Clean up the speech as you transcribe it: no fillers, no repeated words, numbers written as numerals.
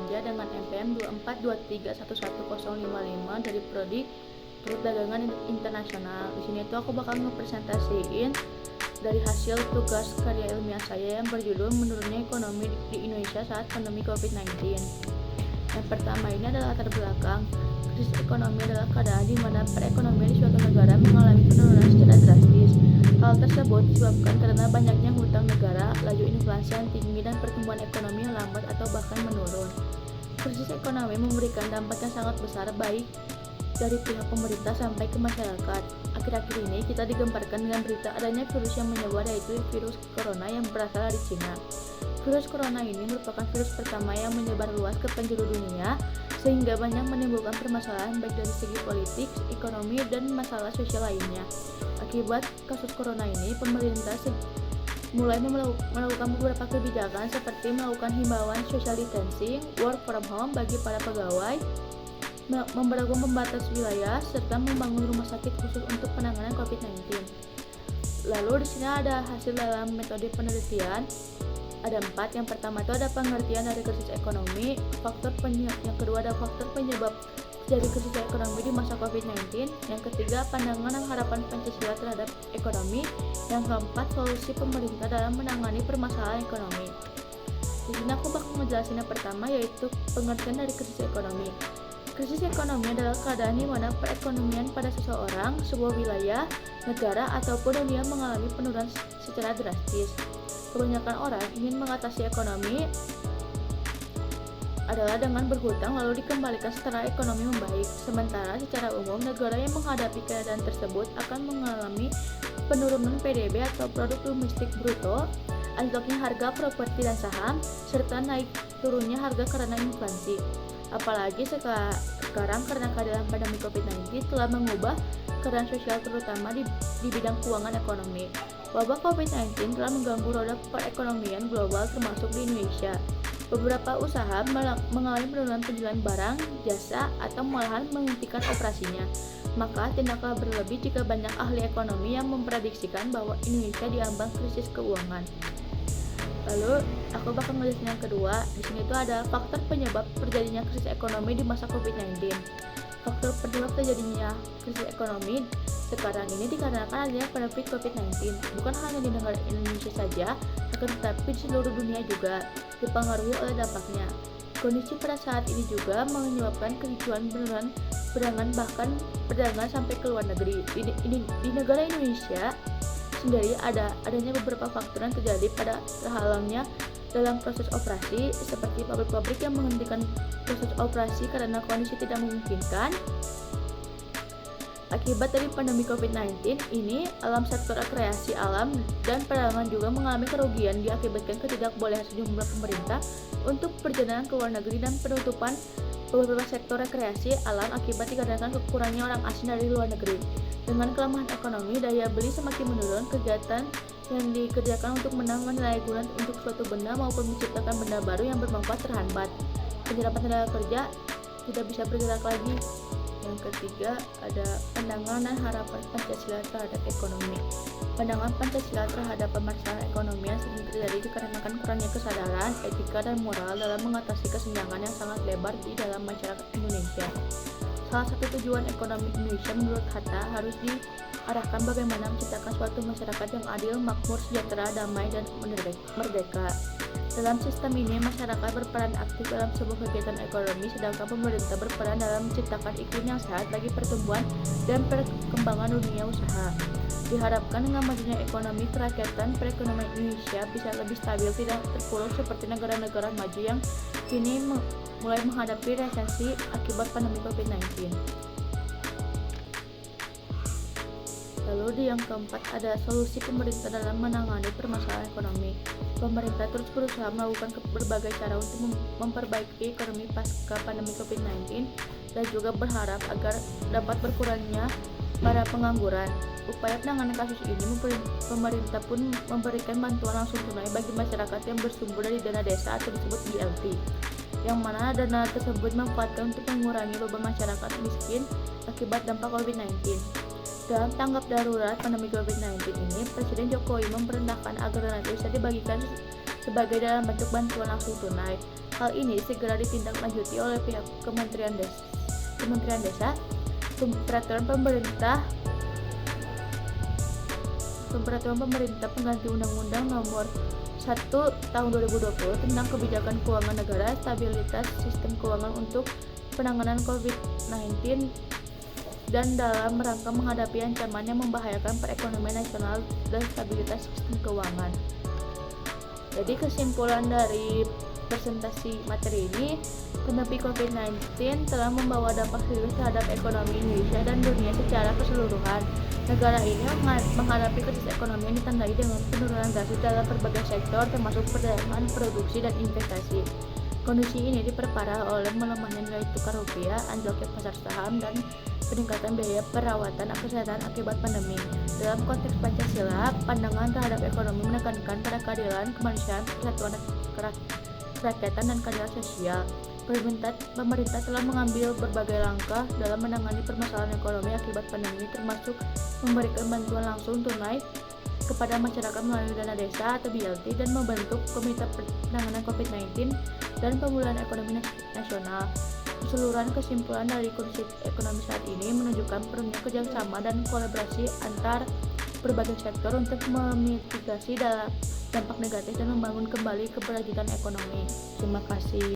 belanja dengan NPM 2423111055 dari Prodi Perdagangan Internasional. Di sini tuh aku bakal ngepresentasiin dari hasil tugas karya ilmiah saya yang berjudul Menurunnya Ekonomi di Indonesia Saat Pandemi COVID-19. Yang pertama ini adalah latar belakang. Krisis ekonomi adalah keadaan di mana perekonomian di suatu negara mengalami penurunan secara drastis. Hal tersebut disebabkan karena banyaknya hutang negara, laju inflasi yang tinggi, dan pertumbuhan ekonomi yang lambat atau bahkan menurun. Krisis ekonomi memberikan dampak yang sangat besar baik dari pihak pemerintah sampai ke masyarakat. Akhir-akhir ini kita digemparkan dengan berita adanya virus yang menyebar, yaitu virus corona yang berasal dari Cina. Virus corona ini merupakan virus pertama yang menyebar luas ke penjuru dunia, sehingga banyak menimbulkan permasalahan baik dari segi politik, ekonomi, dan masalah sosial lainnya. Akibat kasus corona ini, pemerintah mulai melakukan beberapa kebijakan seperti melakukan himbauan social distancing, work from home bagi para pegawai, memberlakukan pembatas wilayah, serta membangun rumah sakit khusus untuk penanganan COVID-19. Lalu di sini ada hasil dalam metode penelitian. Ada 4. Yang pertama itu ada pengertian dari krisis ekonomi, yang kedua ada faktor penyebab dari krisis ekonomi di masa COVID-19, yang ketiga pandangan dan harapan Pancasila terhadap ekonomi, yang keempat solusi pemerintah dalam menangani permasalahan ekonomi. Di sini aku bakal menjelaskan yang pertama, yaitu pengertian dari krisis ekonomi. Krisis ekonomi adalah keadaan di mana perekonomian pada seseorang, sebuah wilayah, negara, ataupun dunia mengalami penurunan secara drastis. Kebanyakan orang ingin mengatasi ekonomi adalah dengan berhutang lalu dikembalikan setelah ekonomi membaik. Sementara secara umum negara yang menghadapi keadaan tersebut akan mengalami penurunan PDB atau produk domestik bruto, anjloknya harga properti dan saham, serta naik turunnya harga karena inflasi. Apalagi sekarang karena keadaan pandemi COVID-19 telah mengubah keadaan sosial terutama di bidang keuangan ekonomi. Wabah COVID-19 telah mengganggu roda perekonomian global termasuk di Indonesia. Beberapa usaha mengalami penurunan penjualan barang, jasa, atau malahan menghentikan operasinya. Maka tidaklah berlebih jika banyak ahli ekonomi yang memprediksikan bahwa Indonesia diambang krisis keuangan. Lalu aku bakal ngelihat yang kedua. Di sini tuh ada faktor penyebab terjadinya krisis ekonomi di masa COVID-19. Faktor penyebab terjadinya krisis ekonomi sekarang ini dikarenakan adanya pandemi COVID-19, bukan hanya di negara Indonesia saja, akan tetapi di seluruh dunia juga dipengaruhi oleh dampaknya. Kondisi pada saat ini juga menyebabkan kericuan penurunan perdagangan, bahkan perdagangan sampai ke luar negeri. Di negara Indonesia sendiri adanya beberapa faktor yang terjadi pada terhalangnya dalam proses operasi, seperti pabrik-pabrik yang menghentikan proses operasi karena kondisi tidak memungkinkan. Akibat dari pandemi COVID-19 ini, alam sektor rekreasi alam dan perdagangan juga mengalami kerugian diakibatkan ketidakbolehan sejumlah pemerintah untuk perjalanan ke luar negeri dan penutupan beberapa sektor rekreasi alam akibat dikarenakan kekurangnya orang asing dari luar negeri. Dengan kelemahan ekonomi, daya beli semakin menurun, kegiatan yang dikerjakan untuk menambah nilai guna untuk suatu benda maupun menciptakan benda baru yang bermanfaat terhambat. Penyerapan tenaga kerja tidak bisa bergerak lagi. Yang ketiga ada pandangan dan harapan Pancasila terhadap ekonomi. Pandangan Pancasila terhadap permasalahan ekonomi yang sering terjadi dikarenakan kurangnya kesadaran, etika, dan moral dalam mengatasi kesenjangan yang sangat lebar di dalam masyarakat Indonesia. Salah satu tujuan ekonomi Indonesia menurut Hatta harus diarahkan bagaimana menciptakan suatu masyarakat yang adil, makmur, sejahtera, damai, dan merdeka. Dalam sistem ini, masyarakat berperan aktif dalam sebuah kegiatan ekonomi, sedangkan pemerintah berperan dalam menciptakan iklim yang sehat bagi pertumbuhan dan perkembangan dunia usaha. Diharapkan dengan majunya ekonomi kerakyatan, perekonomian Indonesia bisa lebih stabil, tidak terpuruk seperti negara-negara maju yang kini mulai menghadapi resesi akibat pandemi COVID-19. Lalu di yang keempat ada solusi pemerintah dalam menangani permasalahan ekonomi. Pemerintah terus berusaha melakukan berbagai cara untuk memperbaiki ekonomi pasca pandemi COVID-19 dan juga berharap agar dapat berkurangnya para pengangguran. Upaya penanganan kasus ini, pemerintah pun memberikan bantuan langsung tunai bagi masyarakat yang bersumber dari dana desa atau disebut BLT, yang mana dana tersebut dimanfaatkan untuk mengurangi beban masyarakat miskin akibat dampak COVID-19. Dalam tanggap darurat pandemi COVID-19 ini, Presiden Jokowi memerintahkan agar dana itu bisa dibagikan sebagai dalam bentuk bantuan langsung tunai. Hal ini segera ditindaklanjuti oleh pihak Kementerian Desa. Peraturan pemerintah pengganti Undang-Undang Nomor 1 Tahun 2020 tentang Kebijakan Keuangan Negara, Stabilitas Sistem Keuangan untuk Penanganan COVID-19 dan dalam rangka menghadapi ancaman yang membahayakan perekonomian nasional dan stabilitas sistem keuangan. Jadi kesimpulan dari presentasi materi ini, pandemi COVID-19 telah membawa dampak serius terhadap ekonomi Indonesia dan dunia secara keseluruhan. Negara ini menghadapi krisis ekonomi yang ditandai dengan penurunan drastis dalam berbagai sektor termasuk perdagangan, produksi, dan investasi. Kondisi ini diperparah oleh melemahnya nilai tukar rupiah, anjloknya pasar saham, dan peningkatan biaya perawatan kesehatan akibat pandemi. Dalam konteks Pancasila, pandangan terhadap ekonomi menekankan pada keadilan, kemanusiaan, persatuan kerakyatan, dan keadilan sosial. Pemerintah telah mengambil berbagai langkah dalam menangani permasalahan ekonomi akibat pandemi, termasuk memberikan bantuan langsung tunai kepada masyarakat melalui dana desa atau BLT dan membentuk Komite Penanganan COVID-19 dan Pemulihan Ekonomi Nasional. Keseluruhan kesimpulan dari kondisi ekonomi saat ini menunjukkan perlunya kerjasama dan kolaborasi antar berbagai sektor untuk memitigasi dampak negatif dan membangun kembali keberlanjutan ekonomi. Terima kasih.